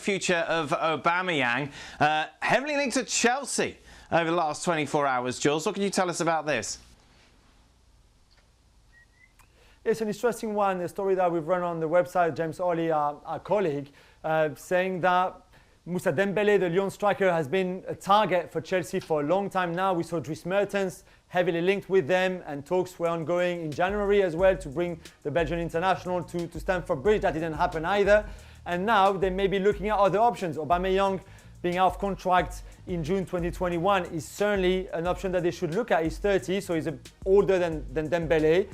future of Aubameyang, heavily linked to Chelsea over the last 24 hours. Jules, what can you tell us about this? It's an interesting one, a story that we've run on the website, James Ollie, our colleague, saying that Moussa Dembele, the Lyon striker, has been a target for Chelsea for a long time now. We saw Dries Mertens heavily linked with them, and talks were ongoing in January as well to bring the Belgian international to Stamford Bridge. That didn't happen either. And now they may be looking at other options. Aubameyang being out of contract in June 2021 is certainly an option that they should look at. He's 30, so he's older than Dembele,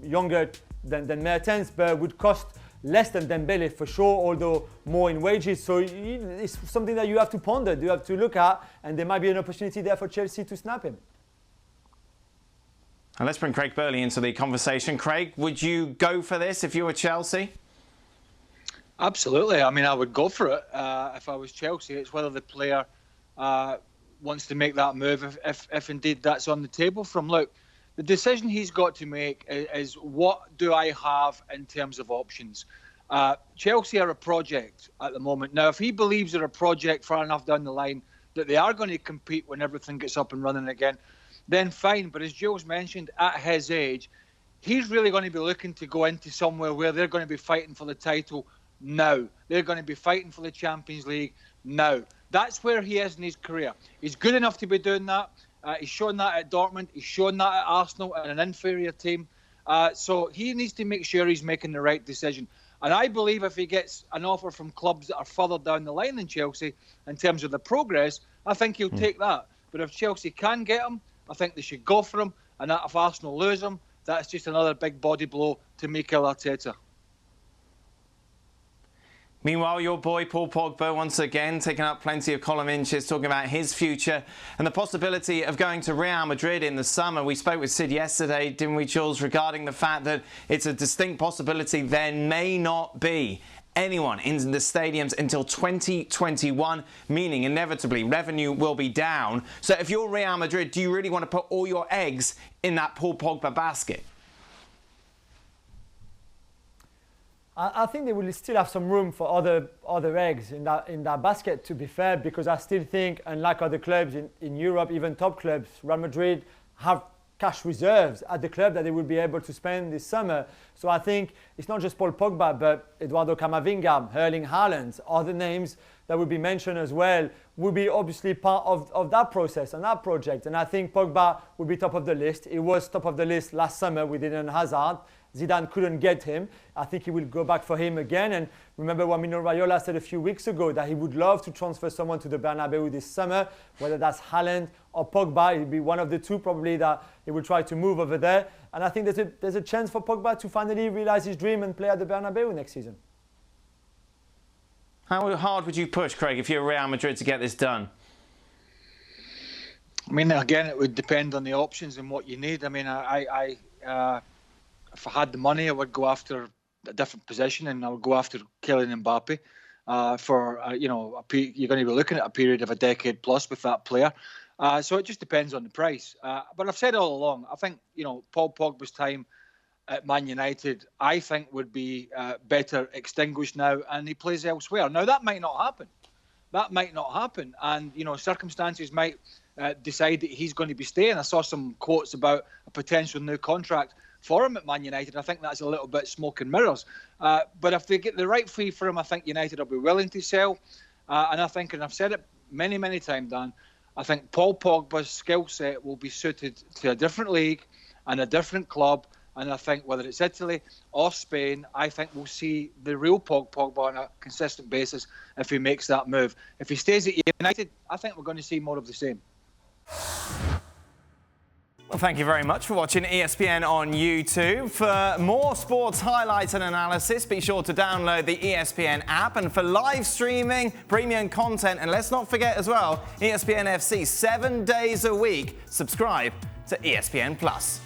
younger than Mertens, but would cost less than Dembele for sure, although more in wages. So it's something that you have to ponder, you have to look at, and there might be an opportunity there for Chelsea to snap him. And let's bring Craig Burley into the conversation. Craig, would you go for this if you were Chelsea? Absolutely. I mean, I would go for it if I was Chelsea. It's whether the player wants to make that move, if indeed that's on the table from. Look, the decision he's got to make is what do I have in terms of options? Chelsea are a project at the moment. Now, if he believes they're a project far enough down the line that they are going to compete when everything gets up and running again, then fine. But as Jules mentioned, at his age, he's really going to be looking to go into somewhere where they're going to be fighting for the title now. They're going to be fighting for the Champions League now. That's where he is in his career. He's good enough to be doing that. He's shown that at Dortmund. He's shown that at Arsenal and an inferior team. So he needs to make sure he's making the right decision. And I believe if he gets an offer from clubs that are further down the line than Chelsea in terms of the progress, I think he'll take that. But if Chelsea can get him, I think they should go for him. And that if Arsenal lose him, that's just another big body blow to Mikel Arteta. Meanwhile, your boy Paul Pogba once again taking up plenty of column inches, talking about his future and the possibility of going to Real Madrid in the summer. We spoke with Sid yesterday, didn't we, Jules, regarding the fact that it's a distinct possibility there may not be anyone in the stadiums until 2021, meaning inevitably revenue will be down. So if you're Real Madrid, do you really want to put all your eggs in that Paul Pogba basket? I think they will still have some room for other eggs in that basket, to be fair, because I still think, unlike other clubs in Europe, even top clubs, Real Madrid have cash reserves at the club that they will be able to spend this summer. So I think it's not just Paul Pogba, but Eduardo Camavinga, Erling Haaland, other names that will be mentioned as well, will be obviously part of that process and that project. And I think Pogba will be top of the list. He was top of the list last summer with Eden Hazard. Zidane couldn't get him. I think he will go back for him again. And remember what Mino Raiola said a few weeks ago, that he would love to transfer someone to the Bernabeu this summer, whether that's Haaland or Pogba. It'll be one of the two probably that he will try to move over there. And I think there's a chance for Pogba to finally realize his dream and play at the Bernabeu next season. How hard would you push, Craig, if you're Real Madrid to get this done? I mean, again, it would depend on the options and what you need. I mean, if I had the money, I would go after a different position, and I would go after Kylian Mbappe. You're going to be looking at a period of a decade plus with that player. So it just depends on the price. But I've said all along, I think, Paul Pogba's time at Man United, I think, would be better extinguished now, and he plays elsewhere. Now, that might not happen. And, circumstances might decide that he's going to be staying. I saw some quotes about a potential new contract for him at Man United. I think that's a little bit smoke and mirrors. But if they get the right fee for him, I think United will be willing to sell. And I think, and I've said it many, many times, Dan, I think Paul Pogba's skill set will be suited to a different league and a different club. And I think whether it's Italy or Spain, I think we'll see the real Pogba on a consistent basis if he makes that move. If he stays at United, I think we're going to see more of the same. Well, thank you very much for watching ESPN on YouTube. For more sports highlights and analysis, be sure to download the ESPN app. And for live streaming, premium content, and let's not forget as well, ESPN FC 7 days a week. Subscribe to ESPN+.